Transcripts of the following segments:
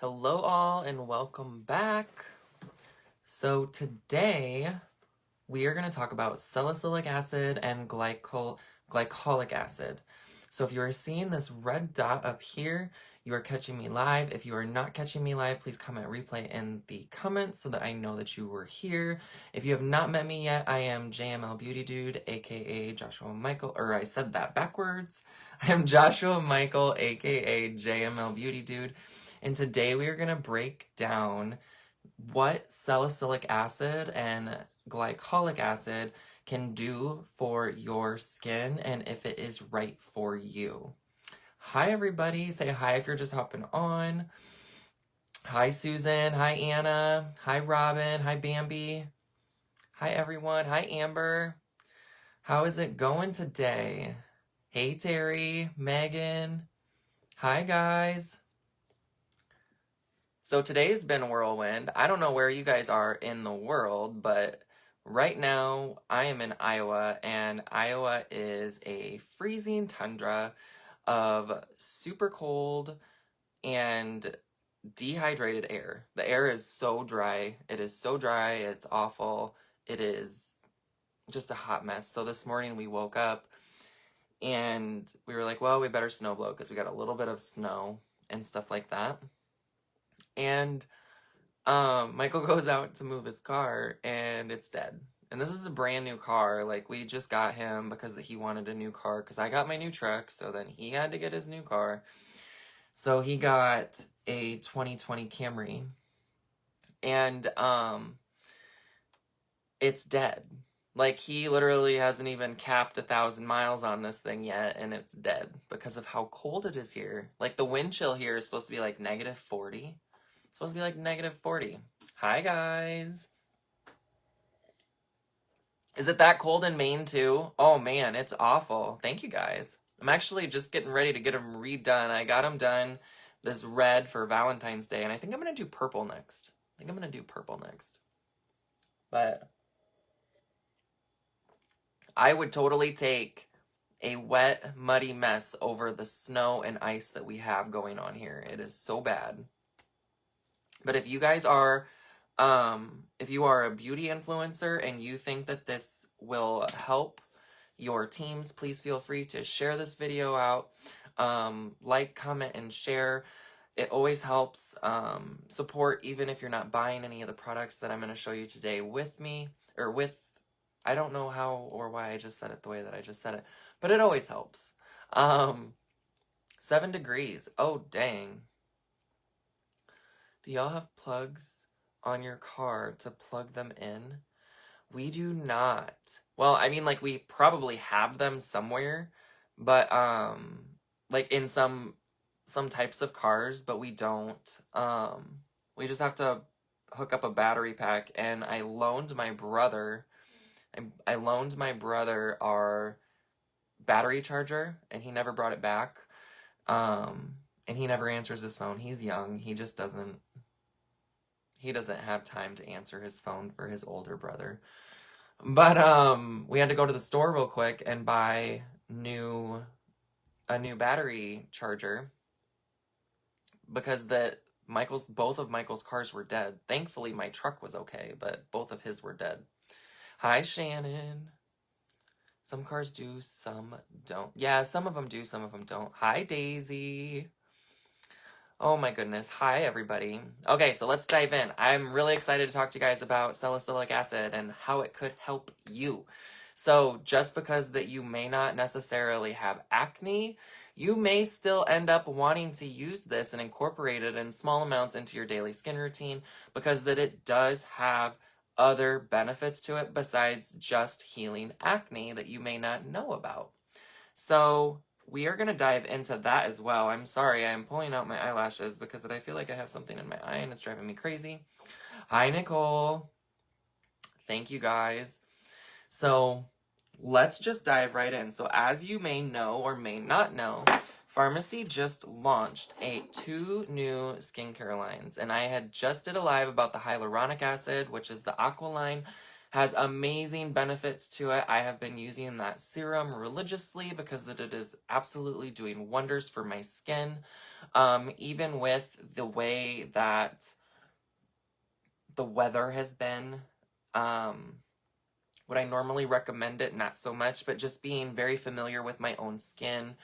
Hello all and welcome back. So today we are going to talk about salicylic acid and glycolic acid. So if you are seeing this red dot up here, you are catching me live. If you are not catching me live, please comment replay in the comments so that I know that you were here. If you have not met me yet, I am JMLBeautyDude, aka Joshua Michael, or I said that backwards. I am Joshua Michael, aka JMLBeautyDude. And today we are going to break down what salicylic acid and glycolic acid can do for your skin and if it is right for you. Hi everybody, say hi if you're just hopping on. Hi Susan, hi Anna, hi Robin, hi Bambi. Hi everyone, hi Amber. How is it going today? Hey Terry, Megan. Hi guys. So today's been a whirlwind. I don't know where you guys are in the world, but right now I am in Iowa, and Iowa is a freezing tundra of super cold and dehydrated air. The air is so dry. It is so dry. It's awful. It is just a hot mess. So this morning we woke up and we were like, well, we better snow blow because we got a little bit of snow and stuff like that. And Michael goes out to move his car and it's dead. And this is a brand new car. Like, we just got him because he wanted a new car because I got my new truck, so then he had to get his new car. So he got a 2020 Camry. And it's dead. Like, he literally hasn't even capped 1,000 miles on this thing yet, and it's dead because of how cold it is here. Like, the wind chill here is supposed to be like -40. It's supposed to be like -40. Hi, guys. Is it that cold in Maine, too? Oh, man, it's awful. Thank you, guys. I'm actually just getting ready to get them redone. I got them done this red for Valentine's Day, and I think I'm going to do purple next. But I would totally take a wet, muddy mess over the snow and ice that we have going on here. It is so bad. But if you guys are, if you are a beauty influencer and you think that this will help your teams, please feel free to share this video out. Like, comment, and share. It always helps support, even if you're not buying any of the products that I'm going to show you today with me, or with, I don't know how or why I just said it the way that I just said it, but it always helps. 7 degrees. Oh, dang. Do y'all have plugs on your car to plug them in? We do not. Well, I mean, like, we probably have them somewhere, but, like, in some types of cars, but we don't. We just have to hook up a battery pack, and I loaned my brother our battery charger, and he never brought it back. And he never answers his phone. He's young. He just doesn't have time to answer his phone for his older brother. But we had to go to the store real quick and buy a new battery charger because both of Michael's cars were dead. Thankfully my truck was okay, but both of his were dead. Hi Shannon. Some cars do, some don't. Yeah, some of them do, some of them don't. Hi Daisy. Oh my goodness. Hi, everybody. Okay, so let's dive in. I'm really excited to talk to you guys about salicylic acid and how it could help you. So just because that you may not necessarily have acne, you may still end up wanting to use this and incorporate it in small amounts into your daily skin routine because that it does have other benefits to it besides just healing acne that you may not know about. So we are going to dive into that as well. I'm sorry, I'm pulling out my eyelashes because I feel like I have something in my eye and it's driving me crazy. Hi, Nicole. Thank you, guys. So let's just dive right in. So as you may know or may not know, FARMASi just launched 2 new skincare lines. And I had just did a live about the hyaluronic acid, which is the aqua line. Has amazing benefits to it. I have been using that serum religiously because it is absolutely doing wonders for my skin. Even with the way that the weather has been, would I normally recommend it? Not so much, but just being very familiar with my own skin.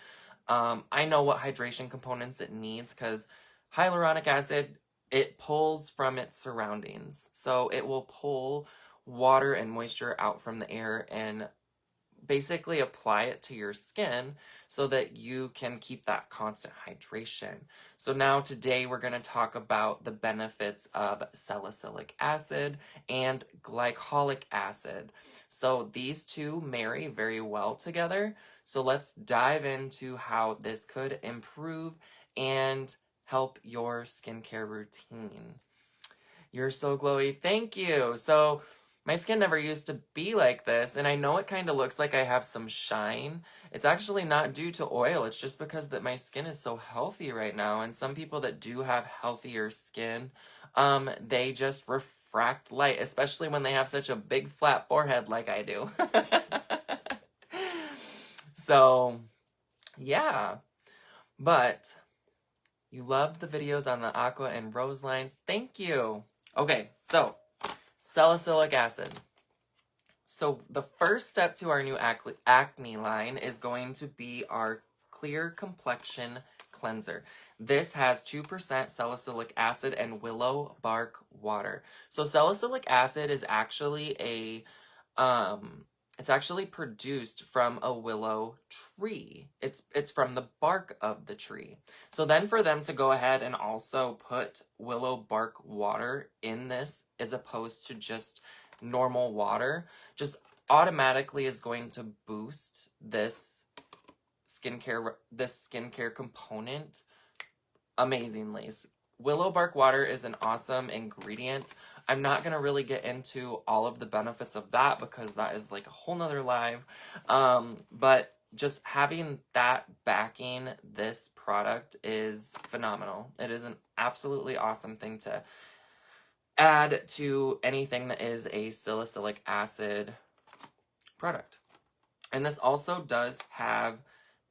I know what hydration components it needs because hyaluronic acid, it pulls from its surroundings. So it will pull water and moisture out from the air and basically apply it to your skin so that you can keep that constant hydration. So now today we're going to talk about the benefits of salicylic acid and glycolic acid. So these two marry very well together. So let's dive into how this could improve and help your skincare routine. You're so glowy. Thank you. So my skin never used to be like this, and I know it kind of looks like I have some shine. It's actually not due to oil. It's just because that my skin is so healthy right now, and some people that do have healthier skin, they just refract light, especially when they have such a big flat forehead like I do. So, yeah. But you loved the videos on the aqua and rose lines. Thank you. Okay, so salicylic acid. So the first step to our new acne line is going to be our clear complexion cleanser. This has 2% salicylic acid and willow bark water. So salicylic acid is actually it's actually produced from a willow tree. It's from the bark of the tree. So then for them to go ahead and also put willow bark water in this as opposed to just normal water, just automatically is going to boost this skincare component amazingly. Willow bark water is an awesome ingredient. I'm not going to really get into all of the benefits of that because that is like a whole nother live. But just having that backing this product is phenomenal. It is an absolutely awesome thing to add to anything that is a salicylic acid product. And this also does have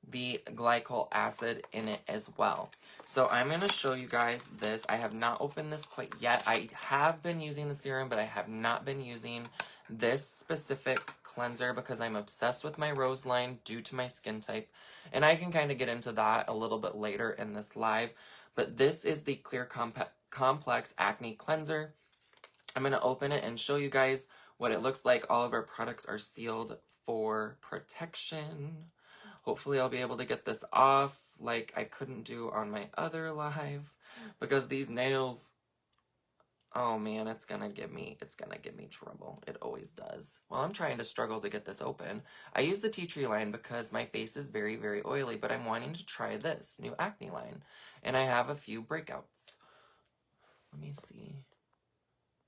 the glycolic acid in it as well. So I'm going to show you guys this. I have not opened this quite yet. I have been using the serum, but I have not been using this specific cleanser because I'm obsessed with my rose line due to my skin type. And I can kind of get into that a little bit later in this live. But this is the Clear Complex Acne Cleanser. I'm going to open it and show you guys what it looks like. All of our products are sealed for protection. Hopefully I'll be able to get this off like I couldn't do on my other live because these nails, oh man, it's gonna give me trouble. It always does. Well, I'm trying to struggle to get this open. I use the tea tree line because my face is very, very oily, but I'm wanting to try this new acne line. And I have a few breakouts. Let me see.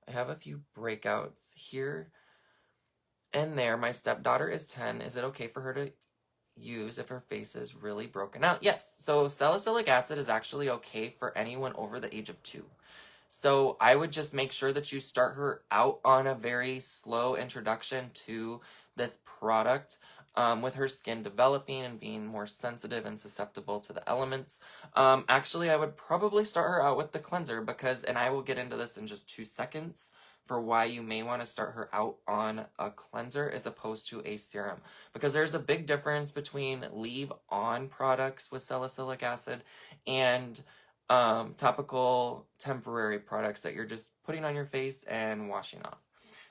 I have a few breakouts here and there. My stepdaughter is 10. Is it okay for her to use if her face is really broken out? Yes. So salicylic acid is actually okay for anyone over the age of 2. So I would just make sure that you start her out on a very slow introduction to this product with her skin developing and being more sensitive and susceptible to the elements. Actually, I would probably start her out with the cleanser because, and I will get into this in just 2 seconds, for why you may want to start her out on a cleanser as opposed to a serum. Because there's a big difference between leave-on products with salicylic acid and topical temporary products that you're just putting on your face and washing off.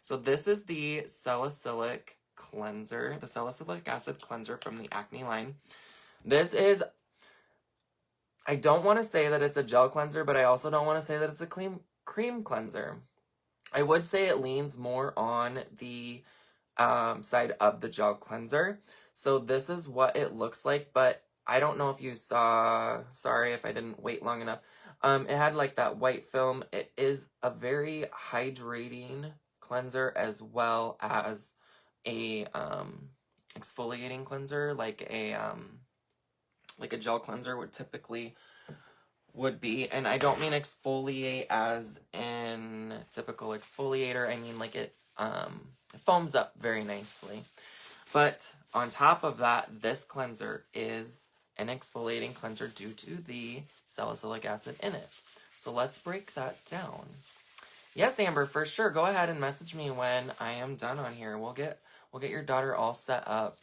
So this is the salicylic cleanser, the salicylic acid cleanser from the Acne line. This is, I don't want to say that it's a gel cleanser, but I also don't want to say that it's a cream cleanser. I would say it leans more on the side of the gel cleanser. So this is what it looks like, but I don't know if you saw, sorry if I didn't wait long enough. It had like that white film. It is a very hydrating cleanser as well as a exfoliating cleanser, like a gel cleanser would typically would be. And I don't mean exfoliate as in typical exfoliator. I mean like it foams up very nicely. But on top of that, this cleanser is an exfoliating cleanser due to the salicylic acid in it. So let's break that down. Yes, Amber, for sure. Go ahead and message me when I am done on here. We'll get your daughter all set up.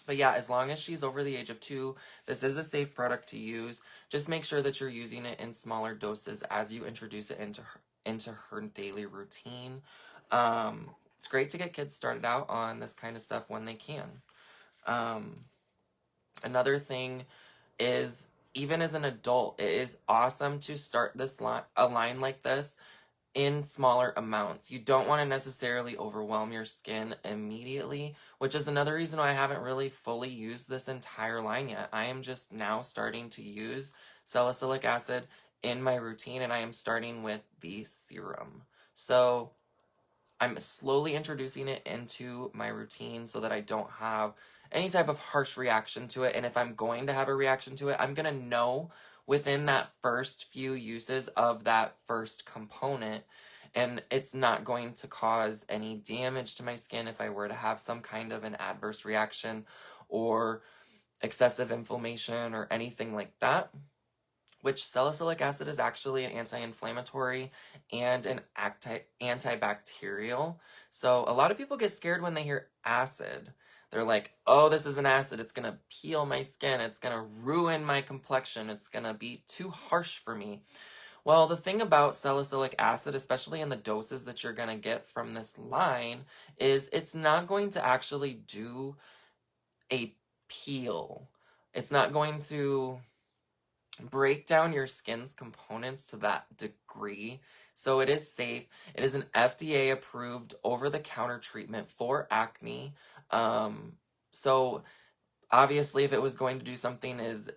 But yeah, as long as she's over the age of 2, this is a safe product to use. Just make sure that you're using it in smaller doses as you introduce it into her daily routine. It's great to get kids started out on this kind of stuff when they can. Another thing is, even as an adult, it is awesome to start a line like this in smaller amounts. You don't want to necessarily overwhelm your skin immediately, which is another reason why I haven't really fully used this entire line yet. I am just now starting to use salicylic acid in my routine, and I am starting with the serum. So I'm slowly introducing it into my routine so that I don't have any type of harsh reaction to it. And if I'm going to have a reaction to it, I'm going to know within that first few uses of that first component, and it's not going to cause any damage to my skin if I were to have some kind of an adverse reaction or excessive inflammation or anything like that. Which salicylic acid is actually an anti-inflammatory and an antibacterial. So a lot of people get scared when they hear acid. They're like, oh, this is an acid. It's going to peel my skin. It's going to ruin my complexion. It's going to be too harsh for me. Well, the thing about salicylic acid, especially in the doses that you're going to get from this line, is it's not going to actually do a peel. It's not going to break down your skin's components to that degree. So it is safe. It is an FDA approved over-the-counter treatment for acne. So obviously if it was going to do something as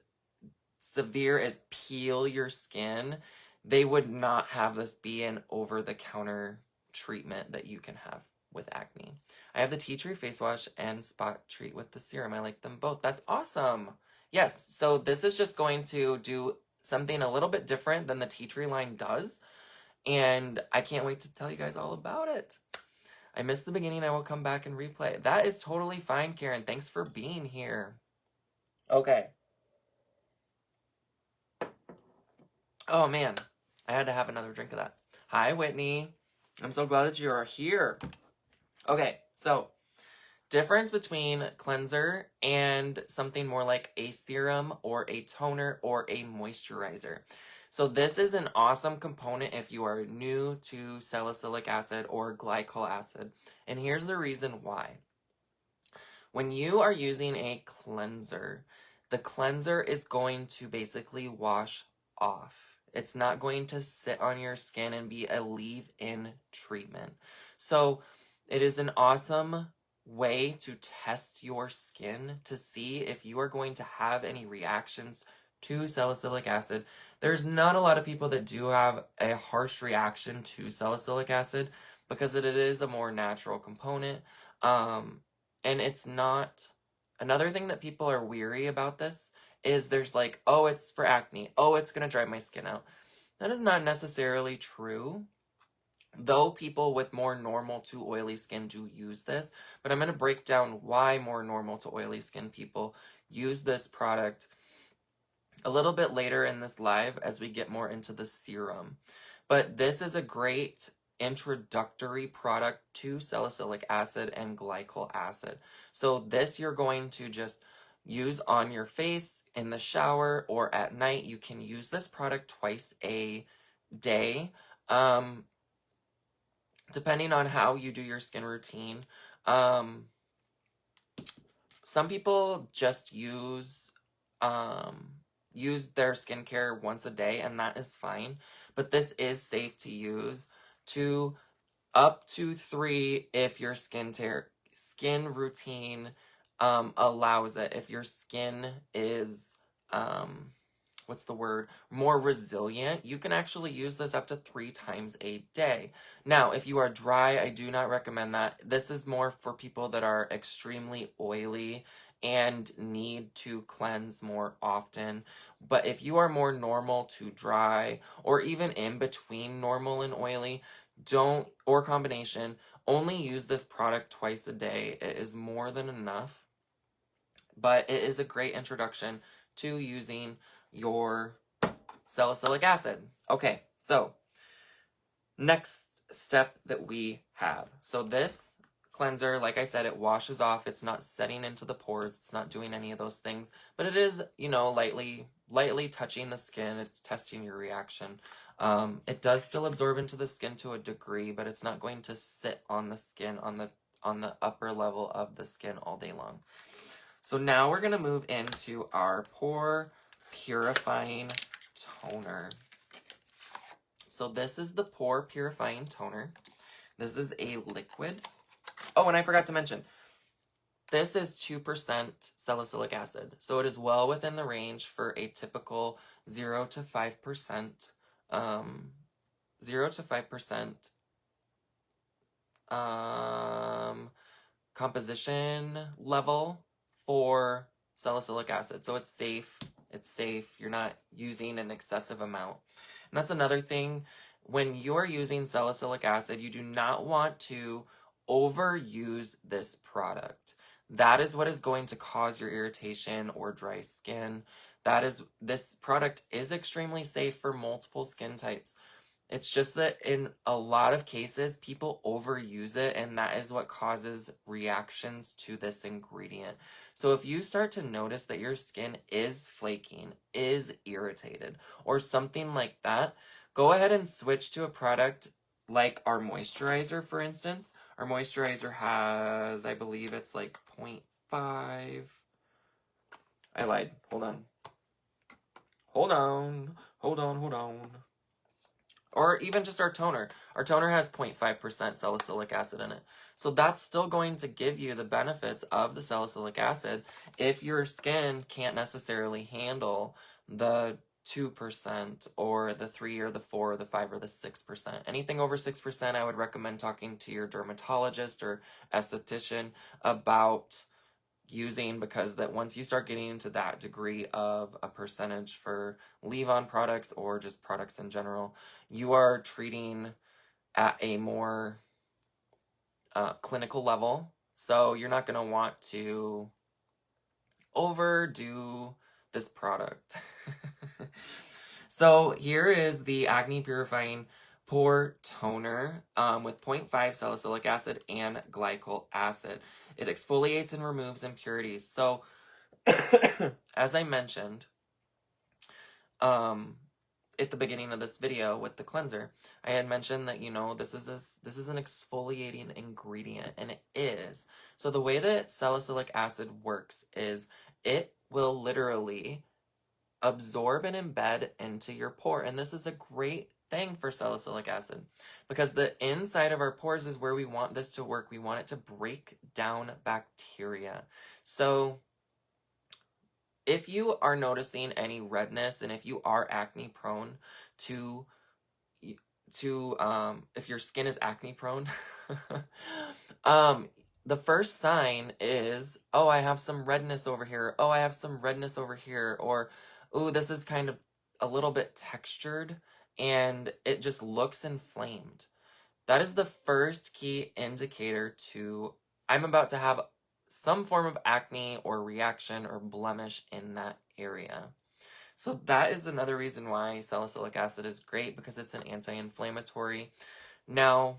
severe as peel your skin, they would not have this be an over-the-counter treatment that you can have with acne. I have the tea tree face wash and spot treat with the serum. I like them both. That's awesome. Yes, so this is just going to do something a little bit different than the tea tree line does, and I can't wait to tell you guys all about it. I missed the beginning. I will come back and replay. That is totally fine, Karen. Thanks for being here. Okay. Oh, man. I had to have another drink of that. Hi, Whitney. I'm so glad that you are here. Okay, so difference between cleanser and something more like a serum or a toner or a moisturizer. So this is an awesome component if you are new to salicylic acid or glycolic acid. And here's the reason why. When you are using a cleanser, the cleanser is going to basically wash off. It's not going to sit on your skin and be a leave-in treatment. So it is an awesome way to test your skin to see if you are going to have any reactions to salicylic acid. There's not a lot of people that do have a harsh reaction to salicylic acid because it is a more natural component. And it's not... Another thing that people are weary about this is there's like, oh, it's for acne. Oh, it's going to dry my skin out. That is not necessarily true. Though people with more normal to oily skin do use this, but I'm going to break down why more normal to oily skin people use this product a little bit later in this live as we get more into the serum. But this is a great introductory product to salicylic acid and glycolic acid. So this you're going to just use on your face in the shower or at night. You can use this product twice a day. Depending on how you do your skin routine. Some people just use their skincare once a day, and that is fine. But this is safe to use to up to 3 if your skin routine allows it. If your skin is more resilient, you can actually use this up to 3 times a day. Now, if you are dry, I do not recommend that. This is more for people that are extremely oily and need to cleanse more often. But if you are more normal to dry, or even in between normal and oily, or combination, only use this product twice a day. It is more than enough, but it is a great introduction to using your salicylic acid. Okay, so next step that we have. So this cleanser, like I said, it washes off. It's not setting into the pores. It's not doing any of those things, but it is, you know, lightly touching the skin. It's testing your reaction. It does still absorb into the skin to a degree, but it's not going to sit on the skin on the upper level of the skin all day long. So now we're going to move into our pore purifying toner. So this is the pore purifying toner. This is a liquid. Oh, and I forgot to mention, this is 2% salicylic acid. So it is well within the range for a typical 0 to 5%, 0 to 5% composition level for salicylic acid. So it's safe. It's safe. You're not using an excessive amount. And that's another thing. When you're using salicylic acid, you do not want to overuse this product. That is what is going to cause your irritation or dry skin. This product is extremely safe for multiple skin types. It's just that in a lot of cases, people overuse it, and that is what causes reactions to this ingredient. So if you start to notice that your skin is flaking, is irritated, or something like that, go ahead and switch to a product like our moisturizer, for instance. Our moisturizer has, I believe it's like 0.5. I lied. Hold on. Or even just our toner. Our toner has 0.5% salicylic acid in it. So that's still going to give you the benefits of the salicylic acid if your skin can't necessarily handle the 2% or the 3 or the 4 or the 5 or the 6%. Anything over 6%, I would recommend talking to your dermatologist or esthetician about using, because that once you start getting into that degree of a percentage for leave-on products or just products in general, you are treating at a more clinical level. So you're not going to want to overdo this product. So here is the Acne Purifying Pore Toner with 0.5 salicylic acid and glycolic acid. It exfoliates and removes impurities. So, as I mentioned at the beginning of this video with the cleanser, I had mentioned that, you know, this is an exfoliating ingredient, and it is. So the way that salicylic acid works is it will literally absorb and embed into your pore, and this is a great thing for salicylic acid because the inside of our pores is where we want this to work. We want it to break down bacteria. So if you are noticing any redness and if you are acne prone if your skin is acne prone, the first sign is, oh, I have some redness over here. Oh, I have some redness over here. Or, oh, this is kind of a little bit textured and it just looks inflamed. That is the first key indicator to, I'm about to have some form of acne or reaction or blemish in that area. So that is another reason why salicylic acid is great, because it's an anti-inflammatory. Now,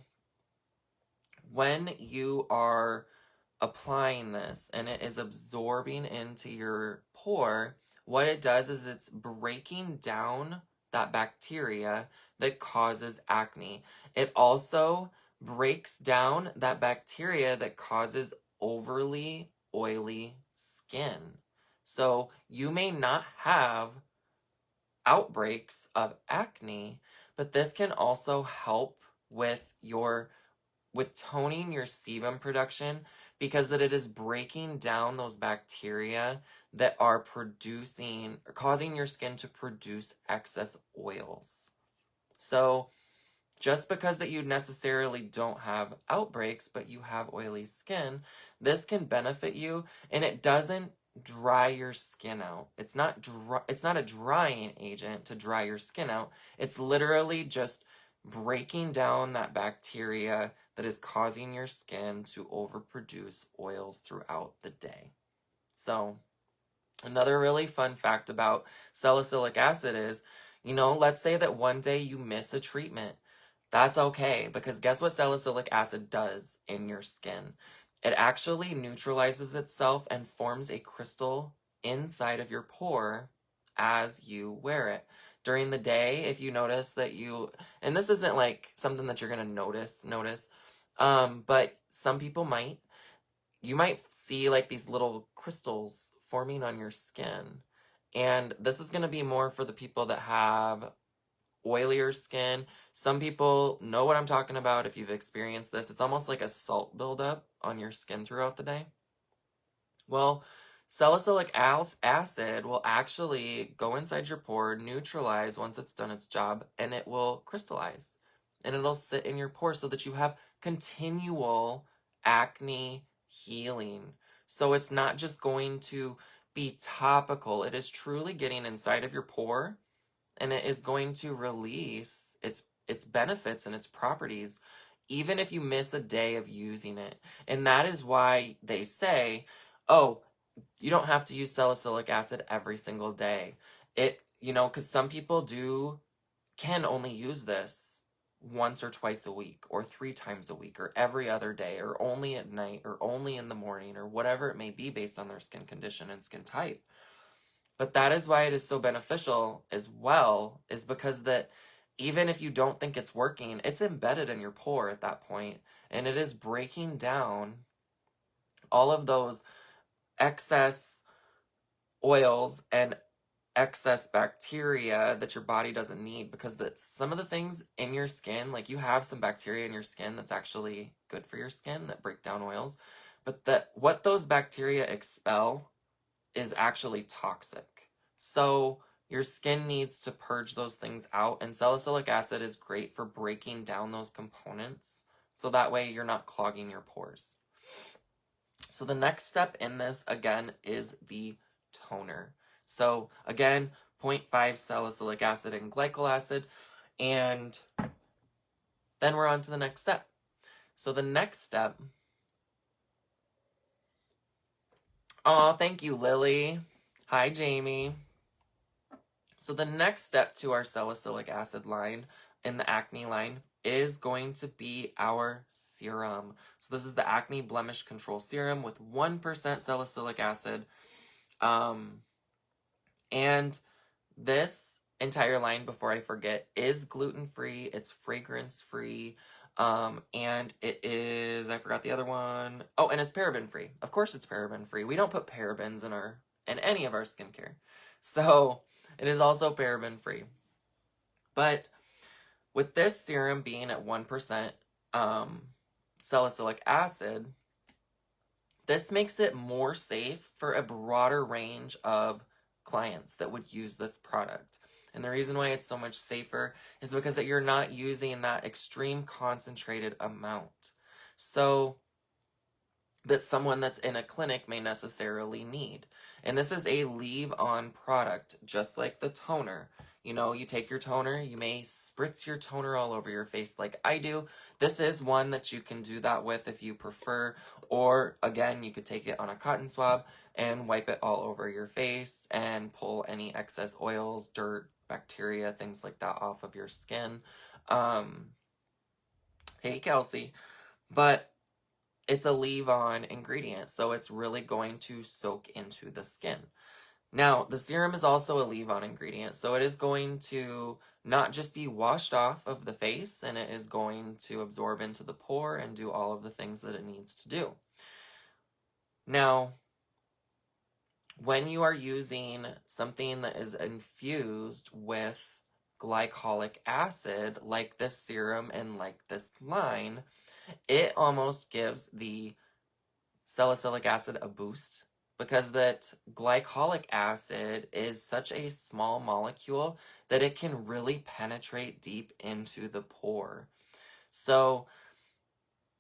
when you are applying this and it is absorbing into your pore, what it does is it's breaking down that bacteria that causes acne. It also breaks down that bacteria that causes overly oily skin. So you may not have outbreaks of acne, but this can also help with toning your sebum production, because that it is breaking down those bacteria that are causing your skin to produce excess oils. So just because that you necessarily don't have outbreaks, but you have oily skin, this can benefit you, and it doesn't dry your skin out. It's not a drying agent to dry your skin out. It's literally just breaking down that bacteria that is causing your skin to overproduce oils throughout the day. So another really fun fact about salicylic acid is, let's say that one day you miss a treatment. That's okay, because guess what salicylic acid does in your skin? It actually neutralizes itself and forms a crystal inside of your pore as you wear it. During the day, if you notice that and this isn't like something that you're gonna notice, but some people you might see like these little crystals forming on your skin. And this is gonna be more for the people that have oilier skin. Some people know what I'm talking about if you've experienced this. It's almost like a salt buildup on your skin throughout the day. Well, salicylic acid will actually go inside your pore, neutralize once it's done its job, and it will crystallize. And it'll sit in your pore so that you have continual acne healing. So it's not just going to be topical. It is truly getting inside of your pore, and it is going to release its benefits and its properties even if you miss a day of using it. And that is why they say, oh, you don't have to use salicylic acid every single day. Because some people can only use this once or twice a week, or 3 times a week, or every other day, or only at night, or only in the morning, or whatever it may be based on their skin condition and skin type. But that is why it is so beneficial as well, is because that even if you don't think it's working, it's embedded in your pore at that point, and it is breaking down all of those excess oils and excess bacteria that your body doesn't need, because some of the things in your skin, like you have some bacteria in your skin that's actually good for your skin that break down oils, but what those bacteria expel is actually toxic. So your skin needs to purge those things out, and salicylic acid is great for breaking down those components, so that way you're not clogging your pores. So the next step in this, again, is the toner. So again, 0.5 salicylic acid and glycolic acid, and then we're on to the next step. So the next step, oh, thank you, Lily. Hi, Jamie. So the next step to our salicylic acid line in the acne line is going to be our serum. So this is the Acne Blemish Control Serum with 1% salicylic acid. And this entire line, before I forget, is gluten-free, it's fragrance-free, and it is, I forgot the other one. Oh, and it's paraben-free. Of course it's paraben-free. We don't put parabens in any of our skincare. So it is also paraben-free. But with this serum being at 1% salicylic acid, this makes it more safe for a broader range of clients that would use this product. And the reason why it's so much safer is because that you're not using that extreme concentrated amount. So that someone that's in a clinic may necessarily need. And this is a leave-on product, just like the toner. You take your toner, you may spritz your toner all over your face like I do. This is one that you can do that with if you prefer. Or, again, you could take it on a cotton swab and wipe it all over your face and pull any excess oils, dirt, bacteria, things like that off of your skin. Hey, Kelsey. But it's a leave-on ingredient, so it's really going to soak into the skin. Now, the serum is also a leave-on ingredient, so it is going to not just be washed off of the face, and it is going to absorb into the pore and do all of the things that it needs to do. Now, when you are using something that is infused with glycolic acid, like this serum and like this line, it almost gives the salicylic acid a boost, because that glycolic acid is such a small molecule that it can really penetrate deep into the pore. So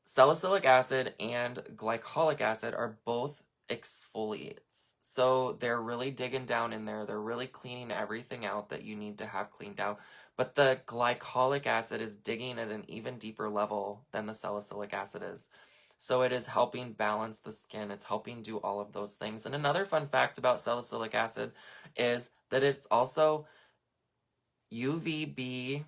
salicylic acid and glycolic acid are both exfoliates. So they're really digging down in there. They're really cleaning everything out that you need to have cleaned out. But the glycolic acid is digging at an even deeper level than the salicylic acid is. So it is helping balance the skin. It's helping do all of those things. And another fun fact about salicylic acid is that it's also UVB.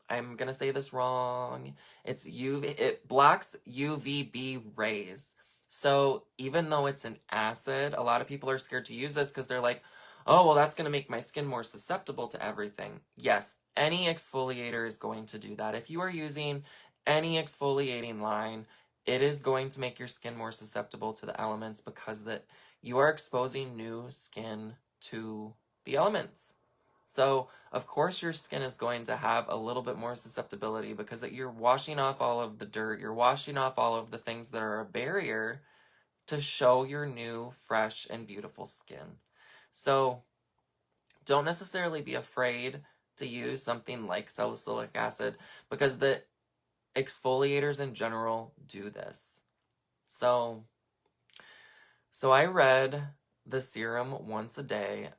I'm gonna say this wrong. It's it blocks UVB rays. So even though it's an acid, a lot of people are scared to use this because they're like, oh, well, that's gonna make my skin more susceptible to everything. Yes, any exfoliator is going to do that. If you are using any exfoliating line, it is going to make your skin more susceptible to the elements because that you are exposing new skin to the elements. So, of course, your skin is going to have a little bit more susceptibility because that you're washing off all of the dirt, you're washing off all of the things that are a barrier to show your new, fresh, and beautiful skin. So, don't necessarily be afraid to use something like salicylic acid because the exfoliators in general do this. So I read the serum once a day.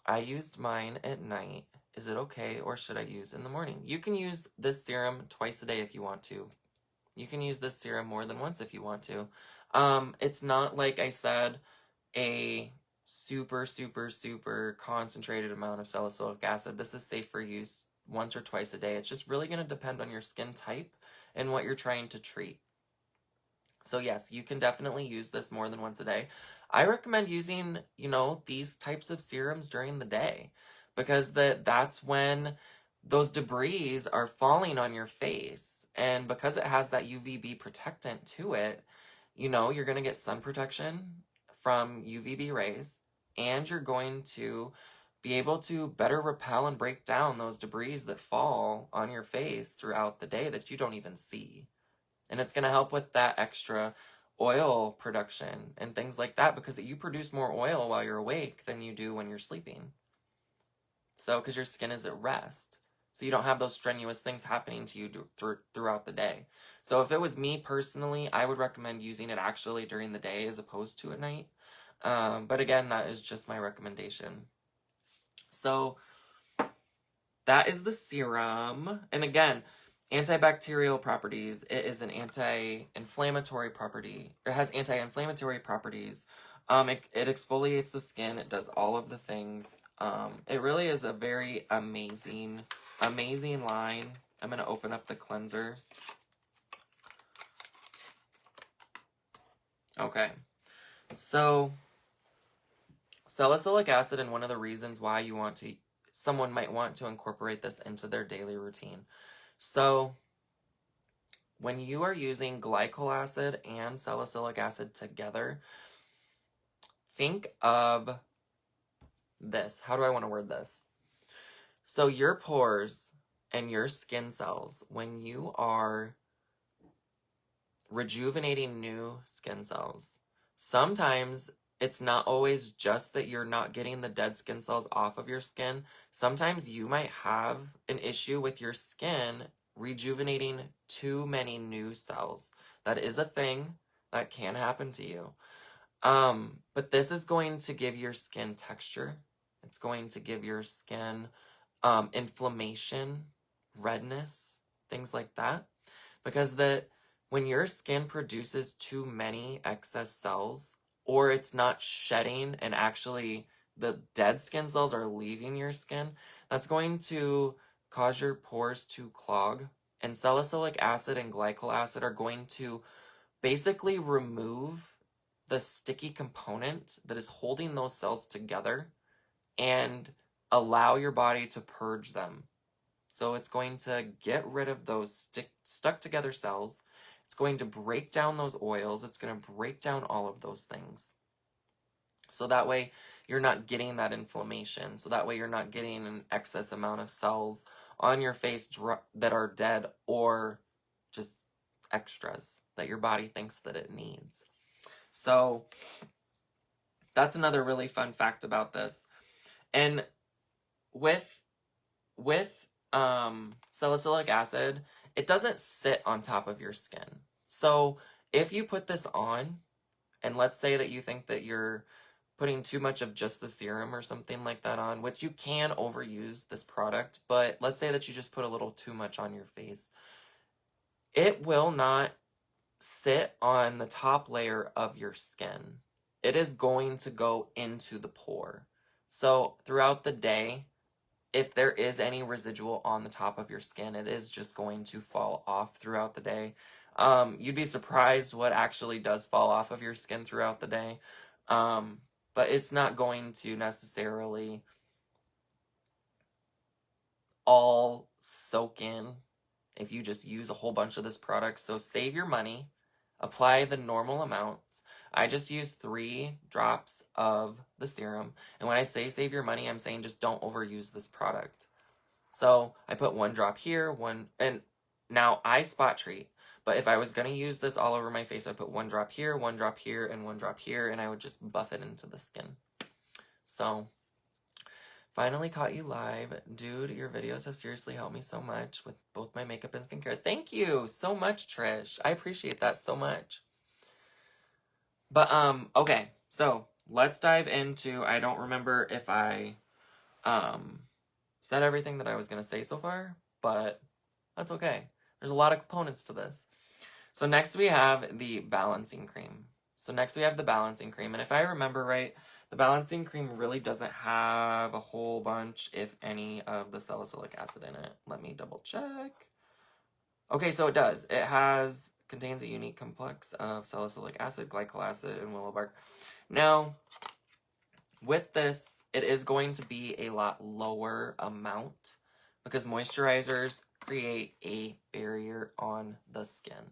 I used mine at night. Is it okay, or should I use in the morning? You can use this serum twice a day if you want to. You can use this serum more than once if you want to. It's not, like I said, a super, super, super concentrated amount of salicylic acid. This is safe for use once or twice a day. It's just really going to depend on your skin type and what you're trying to treat. So yes, you can definitely use this more than once a day. I recommend using, these types of serums during the day because that's when those debris are falling on your face. And because it has that UVB protectant to it, you're going to get sun protection from UVB rays, and you're going to be able to better repel and break down those debris that fall on your face throughout the day that you don't even see. And it's going to help with that extra oil production and things like that because you produce more oil while you're awake than you do when you're sleeping. So, because your skin is at rest. So you don't have those strenuous things happening to you throughout the day. So if it was me personally, I would recommend using it actually during the day as opposed to at night. But again, that is just my recommendation. So that is the serum. And again, antibacterial properties. It is an anti-inflammatory property. It has anti-inflammatory properties. It exfoliates the skin. It does all of the things. It really is a very amazing line. I'm going to open up the cleanser. Okay. So, salicylic acid, and one of the reasons why someone might want to incorporate this into their daily routine. So, when you are using glycolic acid and salicylic acid together, think of this. How do I want to word this? So your pores and your skin cells, when you are rejuvenating new skin cells, sometimes it's not always just that you're not getting the dead skin cells off of your skin. Sometimes you might have an issue with your skin rejuvenating too many new cells. That is a thing that can happen to you. But this is going to give your skin texture. It's going to give your skin inflammation, redness, things like that. Because when your skin produces too many excess cells, or it's not shedding and actually the dead skin cells are leaving your skin, that's going to cause your pores to clog. And salicylic acid and glycolic acid are going to basically remove the sticky component that is holding those cells together and allow your body to purge them. So it's going to get rid of those stuck together cells. It's going to break down those oils. It's going to break down all of those things. So that way you're not getting that inflammation. So that way you're not getting an excess amount of cells on your face that are dead or just extras that your body thinks that it needs. So that's another really fun fact about this. And with salicylic acid, it doesn't sit on top of your skin. So if you put this on And let's say that you think that you're putting too much of just the serum or something like that on, which you can overuse this product, but let's say that you just put a little too much on your face. It will not sit on the top layer of your skin. It is going to go into the pore. So throughout the day, if there is any residual on the top of your skin, it is just going to fall off throughout the day. You'd be surprised what actually does fall off of your skin throughout the day. But it's not going to necessarily all soak in if you just use a whole bunch of this product. So save your money, apply the normal amounts. I just use 3 drops of the serum. And when I say save your money, I'm saying just don't overuse this product. So I put 1 drop here, and now I spot treat. But if I was going to use this all over my face, I'd put 1 drop here, 1 drop here, and 1 drop here, and I would just buff it into the skin. So, finally caught you live. Dude, your videos have seriously helped me so much with both my makeup and skincare. Thank you so much, Trish. I appreciate that so much. But, okay. So, let's dive into, I don't remember if I, said everything that I was going to say so far, but that's okay. There's a lot of components to this. So next we have the balancing cream. And if I remember right, the balancing cream really doesn't have a whole bunch, if any, of the salicylic acid in it. Let me double check. Okay, so it does. It contains a unique complex of salicylic acid, glycolic acid, and willow bark. Now, with this, it is going to be a lot lower amount because moisturizers create a barrier on the skin.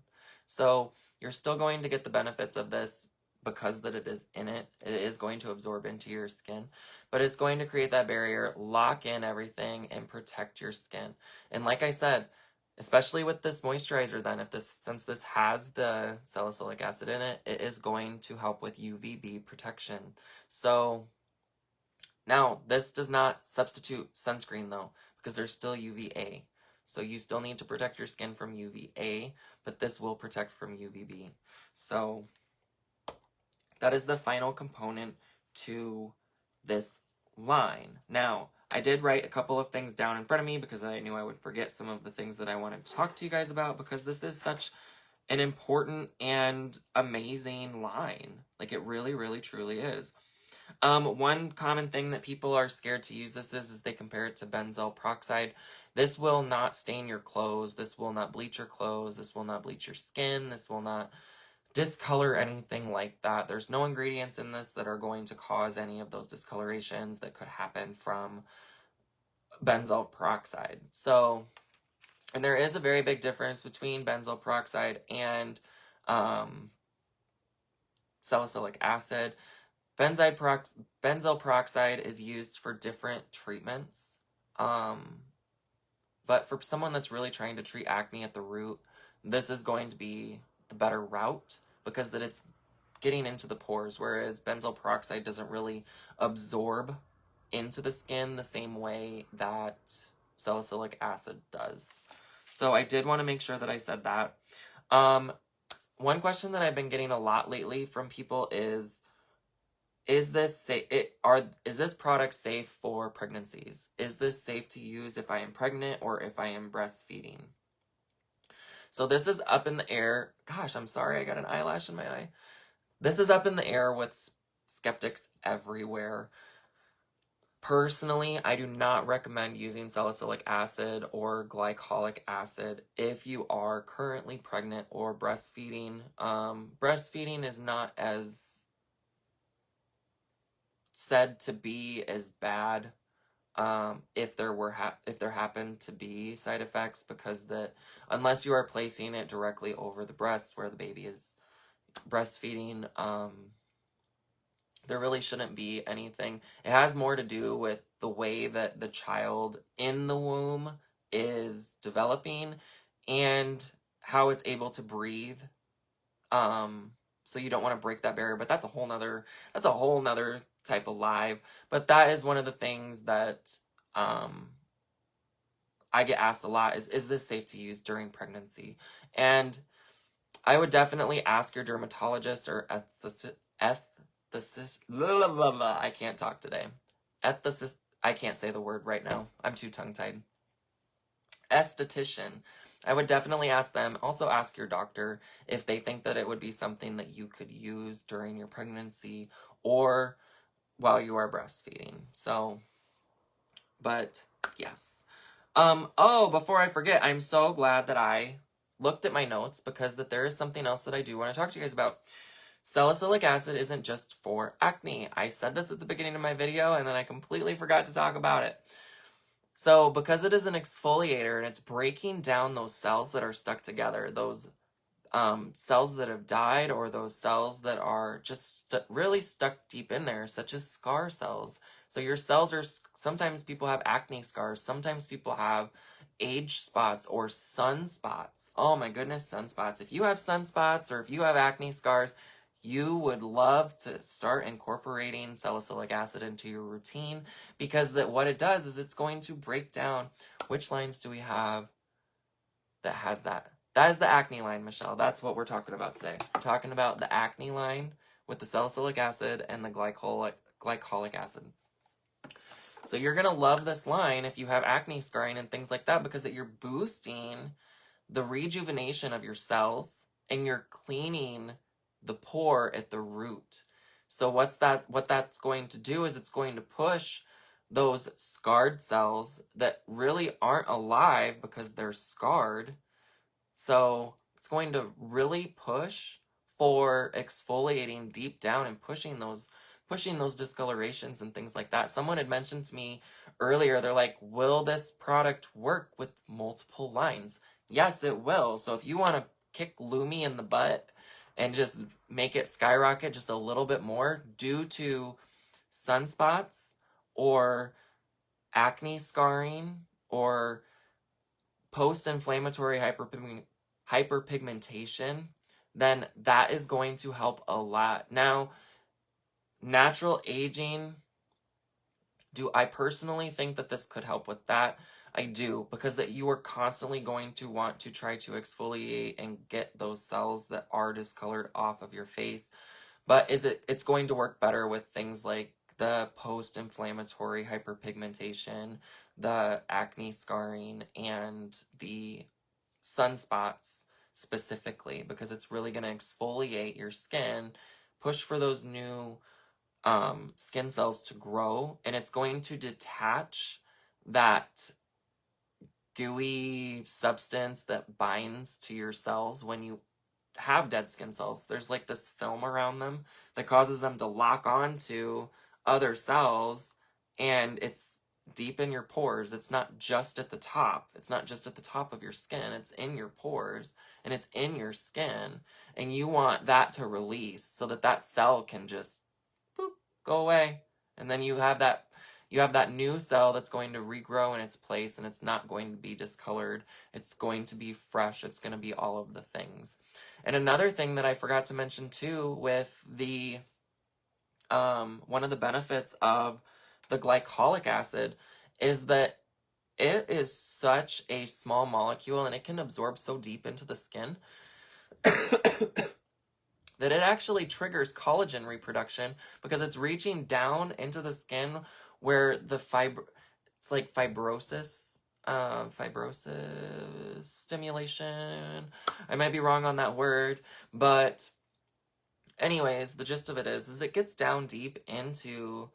So you're still going to get the benefits of this because that it is in it. It is going to absorb into your skin, but it's going to create that barrier, lock in everything, and protect your skin. And like I said, especially with this moisturizer then, since this has the salicylic acid in it, it is going to help with UVB protection. So now, this does not substitute sunscreen though, because there's still UVA. So you still need to protect your skin from UVA, but this will protect from UVB. So that is the final component to this line. Now, I did write a couple of things down in front of me because I knew I would forget some of the things that I wanted to talk to you guys about, because this is such an important and amazing line. Like, it really, really, truly is. One common thing that people are scared to use this is they compare it to benzoyl peroxide. This will not stain your clothes. This will not bleach your clothes. This will not bleach your skin. This will not discolor anything like that. There's no ingredients in this that are going to cause any of those discolorations that could happen from benzoyl peroxide. So, and there is a very big difference between benzoyl peroxide and salicylic acid. Benzoyl peroxide is used for different treatments. But for someone that's really trying to treat acne at the root, this is going to be the better route because that it's getting into the pores, whereas benzoyl peroxide doesn't really absorb into the skin the same way that salicylic acid does. So I did want to make sure that I said that. One question that I've been getting a lot lately from people is this product safe for pregnancies? Is this safe to use if I am pregnant or if I am breastfeeding? So this is up in the air. Gosh, I'm sorry, I got an eyelash in my eye. This is up in the air with skeptics everywhere. Personally, I do not recommend using salicylic acid or glycolic acid if you are currently pregnant or breastfeeding. Breastfeeding is not as said to be as bad if there happen to be side effects, because unless you are placing it directly over the breast where the baby is breastfeeding, there really shouldn't be anything. It has more to do with the way that the child in the womb is developing and how it's able to breathe. So you don't want to break that barrier, but that's a whole nother type of live. But that is one of the things that I get asked a lot is this safe to use during pregnancy? And I would definitely ask your dermatologist or ethicist, blah, blah, blah, I can't talk today. Ethicist, I can't say the word right now. I'm too tongue-tied. Esthetician. I would definitely ask them. Also ask your doctor if they think that it would be something that you could use during your pregnancy or while you are breastfeeding. So, but yes. Oh, before I forget, I'm so glad that I looked at my notes because that there is something else that I do want to talk to you guys about. Salicylic acid isn't just for acne. I said this at the beginning of my video and then I completely forgot to talk about it. So because it is an exfoliator and it's breaking down those cells that are stuck together, those cells that have died or those cells that are just really stuck deep in there, such as scar cells. So your cells are, sometimes people have acne scars, sometimes people have age spots or sunspots. Oh my goodness, sunspots. If you have sunspots or if you have acne scars, you would love to start incorporating salicylic acid into your routine because what it does is it's going to break down. Which lines do we have that has that? That is the acne line, Michelle. That's what we're talking about today. We're talking about the acne line with the salicylic acid and the glycolic acid. So you're going to love this line if you have acne scarring and things like that because you're boosting the rejuvenation of your cells and you're cleaning the pore at the root. So what that's going to do is it's going to push those scarred cells that really aren't alive because they're scarred. So it's going to really push for exfoliating deep down and pushing those discolorations and things like that. Someone had mentioned to me earlier, they're like, will this product work with multiple lines? Yes, it will. So if you want to kick Lumi in the butt and just make it skyrocket just a little bit more due to sunspots or acne scarring or post-inflammatory hyperpigmentation, then that is going to help a lot. Now, natural aging, do I personally think that this could help with that? I do, because that you are constantly going to want to try to exfoliate and get those cells that are discolored off of your face. But it's going to work better with things like the post-inflammatory hyperpigmentation, the acne scarring, and the sunspots specifically, because it's really going to exfoliate your skin, push for those new skin cells to grow, and it's going to detach that gooey substance that binds to your cells when you have dead skin cells. There's like this film around them that causes them to lock onto other cells, and it's deep in your pores. It's not just at the top. It's not just at the top of your skin. It's in your pores and it's in your skin, and you want that to release so that that cell can just boop, go away, and then you have that new cell that's going to regrow in its place, and it's not going to be discolored. It's going to be fresh. It's going to be all of the things. And another thing that I forgot to mention too with the one of the benefits of the glycolic acid is that it is such a small molecule and it can absorb so deep into the skin that it actually triggers collagen reproduction because it's reaching down into the skin where the it's like fibrosis stimulation. I might be wrong on that word, but anyways, the gist of it is it gets down deep into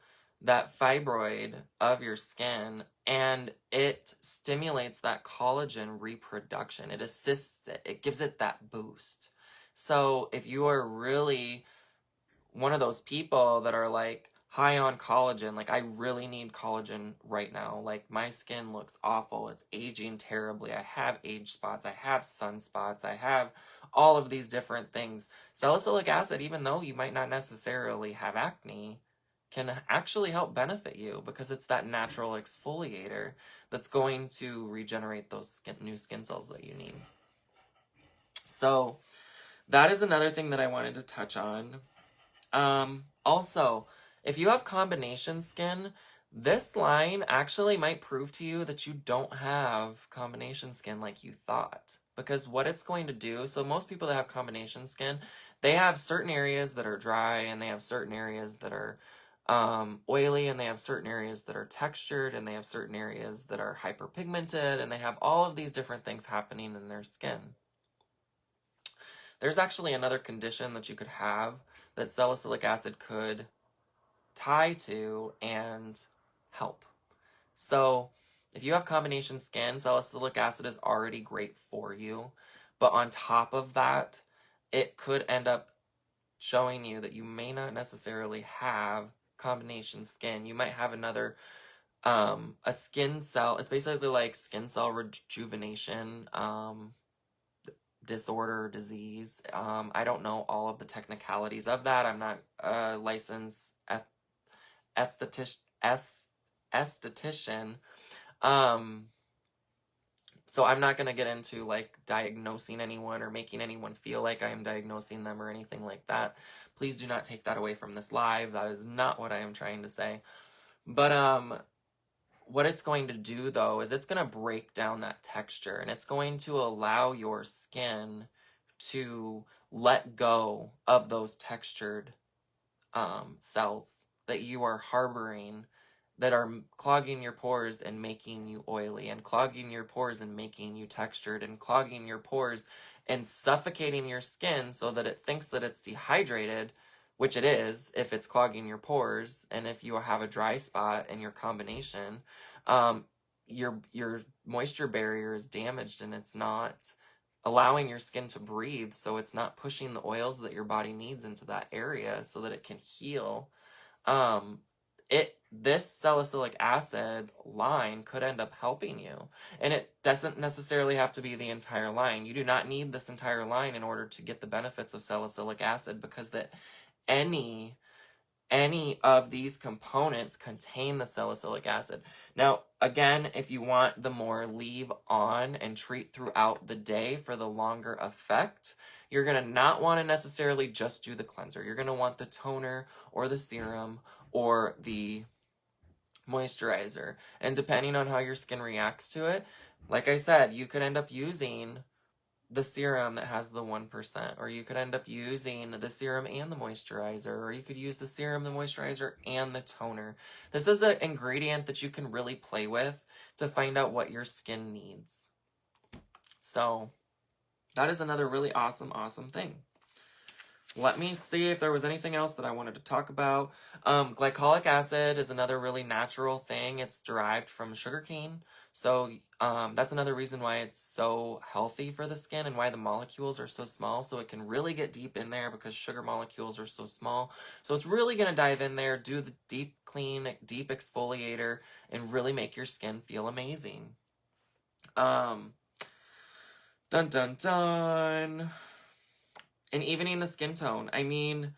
that fibroid of your skin and it stimulates that collagen reproduction. It assists it. It gives it that boost. So if you are really one of those people that are like high on collagen, like I really need collagen right now, like my skin looks awful, it's aging terribly, I have age spots, I have sunspots, I have all of these different things. Salicylic acid, even though you might not necessarily have acne, can actually help benefit you because it's that natural exfoliator that's going to regenerate those new skin cells that you need. So that is another thing that I wanted to touch on. Also, if you have combination skin, this line actually might prove to you that you don't have combination skin like you thought. because what it's going to do, so most people that have combination skin, they have certain areas that are dry, and they have certain areas that are oily, and they have certain areas that are textured, and they have certain areas that are hyperpigmented, and they have all of these different things happening in their skin. There's actually another condition that you could have that salicylic acid could tie to and help. So if you have combination skin, salicylic acid is already great for you, but on top of that, it could end up showing you that you may not necessarily have combination skin. You might have another a skin cell. It's basically like skin cell rejuvenation disorder, disease. I don't know all of the technicalities of that. I'm not a licensed esthetician. So I'm not going to get into like diagnosing anyone or making anyone feel like I am diagnosing them or anything like that. Please do not take that away from this live. That is not what I am trying to say. But what it's going to do though is it's going to break down that texture, and it's going to allow your skin to let go of those textured cells that you are harboring, that are clogging your pores and making you oily, and clogging your pores and making you textured, and clogging your pores and suffocating your skin so that it thinks that it's dehydrated, which it is if it's clogging your pores. And if you have a dry spot in your combination, your moisture barrier is damaged, and it's not allowing your skin to breathe, so it's not pushing the oils that your body needs into that area so that it can heal. This salicylic acid line could end up helping you, and it doesn't necessarily have to be the entire line. You do not need this entire line in order to get the benefits of salicylic acid, because that any of these components contain the salicylic acid. Now, again, if you want the more leave on and treat throughout the day for the longer effect, you're going to not want to necessarily just do the cleanser. You're going to want the toner or the serum or the moisturizer. And depending on how your skin reacts to it, like I said, you could end up using the serum that has the 1%, or you could end up using the serum and the moisturizer, or you could use the serum, the moisturizer, and the toner. This is an ingredient that you can really play with to find out what your skin needs. So that is another really awesome thing. Let me see if there was anything else that I wanted to talk about. Glycolic acid is another really natural thing. It's derived from sugarcane. So that's another reason why it's so healthy for the skin, and why the molecules are so small. So it can really get deep in there because sugar molecules are so small. So it's really going to dive in there, do the deep clean, deep exfoliator, and really make your skin feel amazing. Dun dun dun. And evening the skin tone. I mean,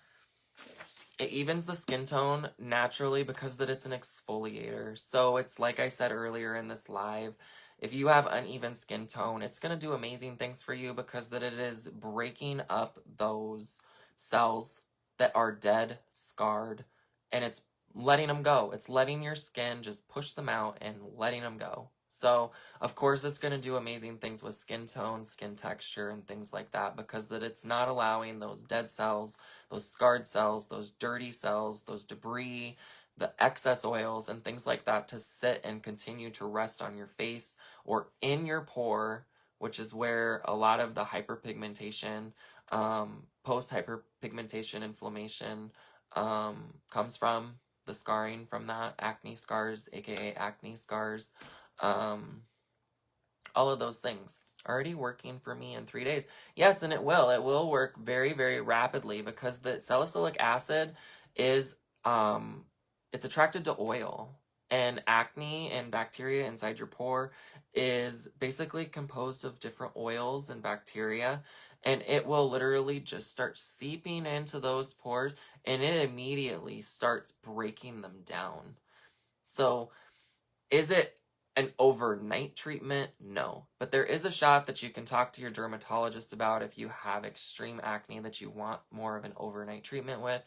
it evens the skin tone naturally because that it's an exfoliator. So it's like I said earlier in this live, if you have uneven skin tone, it's going to do amazing things for you because that it is breaking up those cells that are dead, scarred, and it's letting them go. It's letting your skin just push them out and letting them go. So, of course, it's going to do amazing things with skin tone, skin texture, and things like that, because that it's not allowing those dead cells, those scarred cells, those dirty cells, those debris, the excess oils, and things like that to sit and continue to rest on your face or in your pore, which is where a lot of the hyperpigmentation, post-hyperpigmentation inflammation comes from, the scarring from that, acne scars, aka acne scars. All of those things already working for me in 3 days. Yes, and it will work very, very rapidly because the salicylic acid is, it's attracted to oil, and acne and bacteria inside your pore is basically composed of different oils and bacteria, and it will literally just start seeping into those pores, and it immediately starts breaking them down. So is it an overnight treatment? No. But there is a shot that you can talk to your dermatologist about if you have extreme acne that you want more of an overnight treatment with.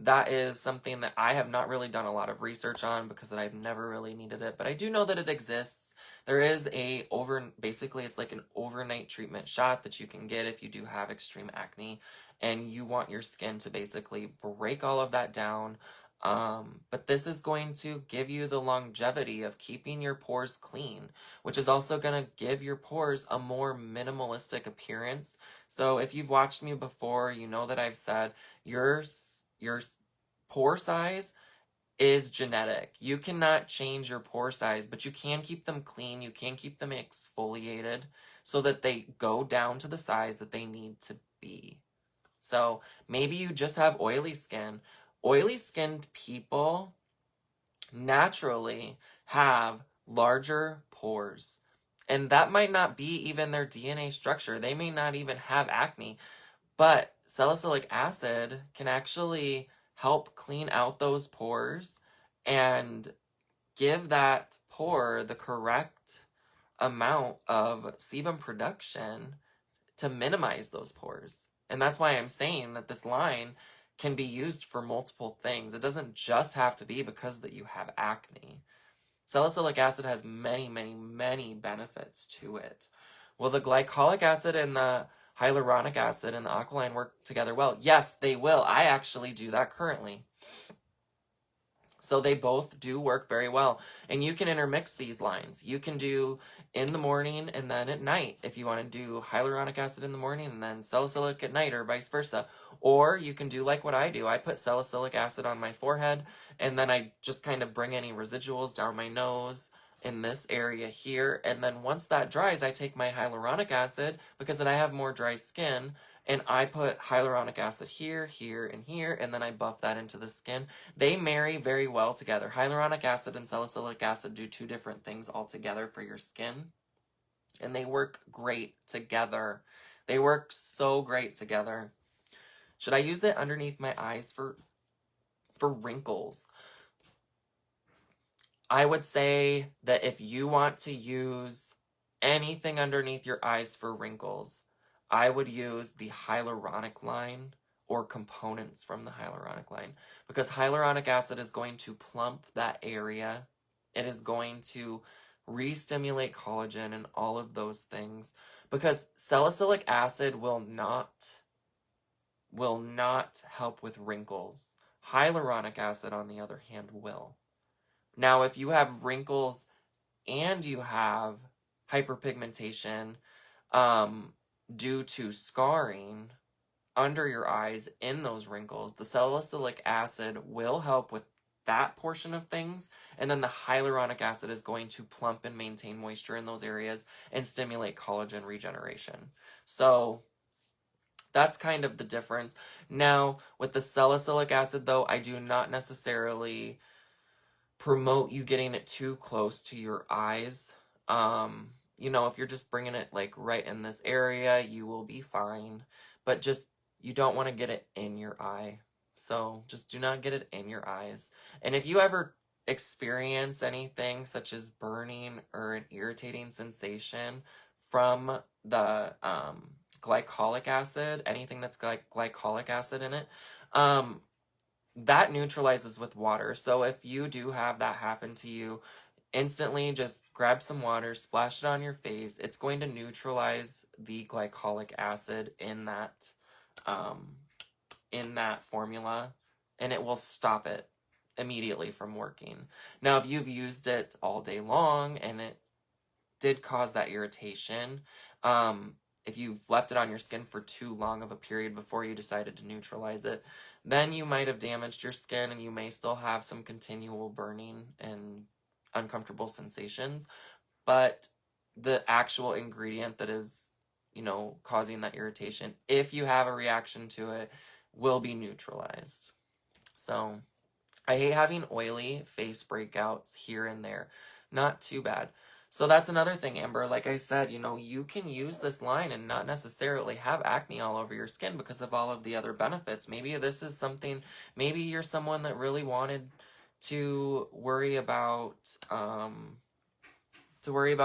that is something that I have not really done a lot of research on because I've never really needed it, but I do know that it exists. There is basically it's like an overnight treatment shot that you can get if you do have extreme acne and you want your skin to basically break all of that down. But this is going to give you the longevity of keeping your pores clean, which is also going to give your pores a more minimalistic appearance. So if you've watched me before, you know that I've said your pore size is genetic. You cannot change your pore size, but you can keep them clean. You can keep them exfoliated so that they go down to the size that they need to be. So maybe you just have oily skin. Oily skinned people naturally have larger pores. And that might not be even their DNA structure. They may not even have acne. But salicylic acid can actually help clean out those pores and give that pore the correct amount of sebum production to minimize those pores. And that's why I'm saying that this line can be used for multiple things. It doesn't just have to be because that you have acne. Salicylic acid has many, many, many benefits to it. Will the glycolic acid and the hyaluronic acid and the alkaline work together well? Yes, they will. I actually do that currently. So they both do work very well. And you can intermix these lines. You can do in the morning and then at night if you want to do hyaluronic acid in the morning and then salicylic at night or vice versa. Or you can do like what I do. I put salicylic acid on my forehead and then I just kind of bring any residuals down my nose in this area here. And then once that dries, I take my hyaluronic acid because then I have more dry skin and I put hyaluronic acid here, here, and here, and then I buff that into the skin. They marry very well together. Hyaluronic acid and salicylic acid do two different things altogether for your skin, and they work great together. They work so great together. Should I use it underneath my eyes for wrinkles? I would say that if you want to use anything underneath your eyes for wrinkles, I would use the hyaluronic line or components from the hyaluronic line because hyaluronic acid is going to plump that area. It is going to re-stimulate collagen and all of those things because salicylic acid will not help with wrinkles. Hyaluronic acid, on the other hand, will. Now, if you have wrinkles and you have hyperpigmentation due to scarring under your eyes in those wrinkles, the salicylic acid will help with that portion of things, and then the hyaluronic acid is going to plump and maintain moisture in those areas and stimulate collagen regeneration. So that's kind of the difference. Now, with the salicylic acid, though, I do not necessarily promote you getting it too close to your eyes. You know, if you're just bringing it like right in this area, you will be fine. But just, you don't want to get it in your eye. So just do not get it in your eyes. And if you ever experience anything such as burning or an irritating sensation from the glycolic acid, anything that's got glycolic acid in it, that neutralizes with water. So if you do have that happen to you, instantly just grab some water, splash it on your face. It's going to neutralize the glycolic acid in that formula, and it will stop it immediately from working. Now, if you've used it all day long and it did cause that irritation, if you've left it on your skin for too long of a period before you decided to neutralize it, then you might have damaged your skin and you may still have some continual burning and uncomfortable sensations. But the actual ingredient that is, you know, causing that irritation, if you have a reaction to it, will be neutralized. So I hate having oily face breakouts here and there. Not too bad. So that's another thing, Amber. Like I said, you know, you can use this line and not necessarily have acne all over your skin because of all of the other benefits. Maybe this is something, maybe you're someone that really wanted to worry about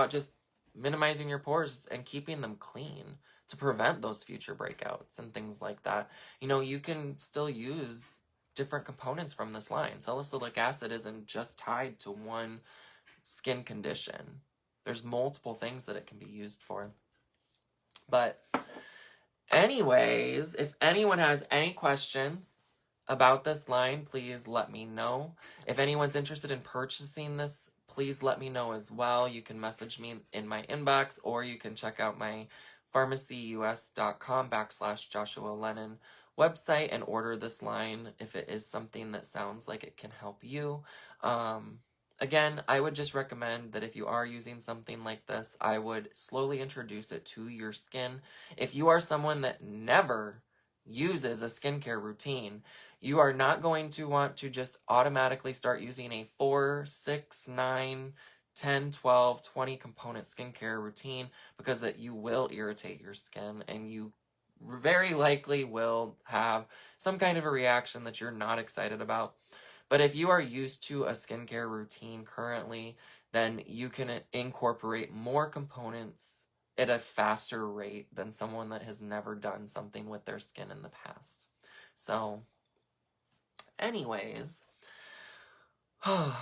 just minimizing your pores and keeping them clean to prevent those future breakouts and things like that. You know, you can still use different components from this line. Salicylic acid isn't just tied to one skin condition. There's multiple things that it can be used for. But anyways, if anyone has any questions about this line, please let me know. If anyone's interested in purchasing this, please let me know as well. You can message me in my inbox, or you can check out my FARMASiUS.com/Joshua Lennon website and order this line if it is something that sounds like it can help you. Again, I would just recommend that if you are using something like this, I would slowly introduce it to your skin. If you are someone that never uses a skincare routine, you are not going to want to just automatically start using a 4, 6, 9, 10, 12, 20 component skincare routine, because that you will irritate your skin and you very likely will have some kind of a reaction that you're not excited about. But if you are used to a skincare routine currently, then you can incorporate more components at a faster rate than someone that has never done something with their skin in the past. So, anyways, I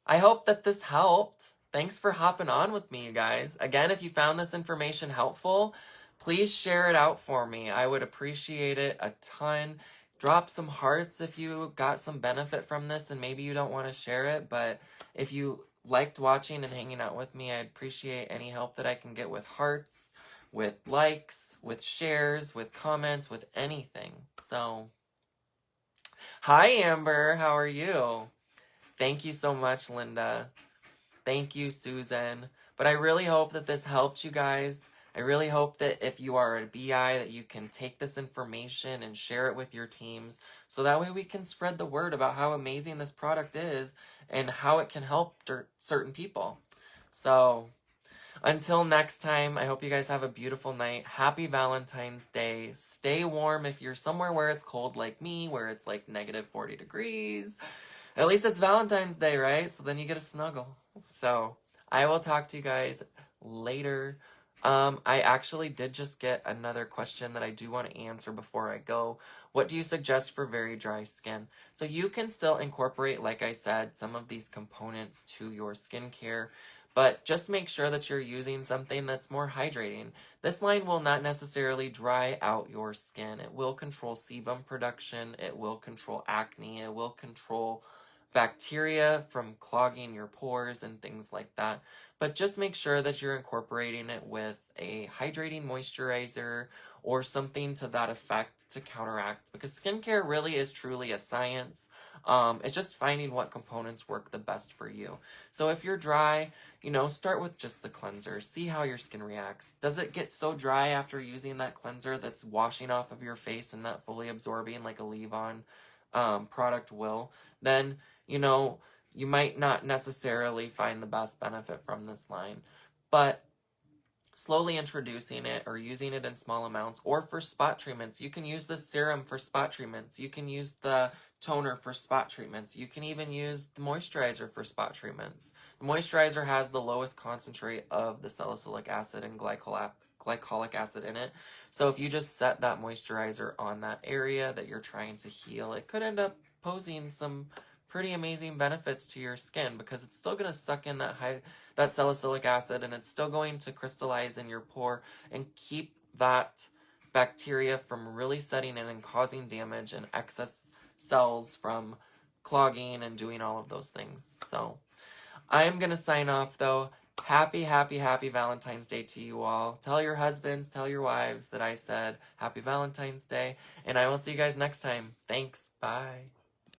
hope that this helped. Thanks for hopping on with me, you guys. Again, if you found this information helpful, please share it out for me. I would appreciate it a ton. Drop some hearts if you got some benefit from this and maybe you don't want to share it, but if you liked watching and hanging out with me, I'd appreciate any help that I can get with hearts, with likes, with shares, with comments, with anything. So, hi Amber, how are you? Thank you so much, Linda. Thank you, Susan. But I really hope that this helped you guys. I really hope that if you are a BI, that you can take this information and share it with your teams, so that way we can spread the word about how amazing this product is and how it can help certain people. So until next time, I hope you guys have a beautiful night. Happy Valentine's Day. Stay warm if you're somewhere where it's cold like me, where it's like -40 degrees. At least it's Valentine's Day, right? So then you get a snuggle. So I will talk to you guys later. I actually did just get another question that I do want to answer before I go. What do you suggest for very dry skin? So you can still incorporate, like I said, some of these components to your skincare, but just make sure that you're using something that's more hydrating. This line will not necessarily dry out your skin. It will control sebum production. It will control acne. It will control bacteria from clogging your pores and things like that. But just make sure that you're incorporating it with a hydrating moisturizer or something to that effect to counteract, because skincare really is truly a science. It's just finding what components work the best for you. So if you're dry, start with just the cleanser. See how your skin reacts. Does it get so dry after using that cleanser that's washing off of your face and not fully absorbing like a leave-on product will? Then you might not necessarily find the best benefit from this line, but slowly introducing it or using it in small amounts, or for spot treatments, you can use the serum for spot treatments. You can use the toner for spot treatments. You can even use the moisturizer for spot treatments. The moisturizer has the lowest concentrate of the salicylic acid and glycolic acid in it. So if you just set that moisturizer on that area that you're trying to heal, it could end up posing some pretty amazing benefits to your skin, because it's still going to suck in that salicylic acid, and it's still going to crystallize in your pore and keep that bacteria from really setting in and causing damage and excess cells from clogging and doing all of those things. So I am going to sign off though. Happy, happy, happy Valentine's Day to you all. Tell your husbands, tell your wives that I said Happy Valentine's Day, and I will see you guys next time. Thanks. Bye.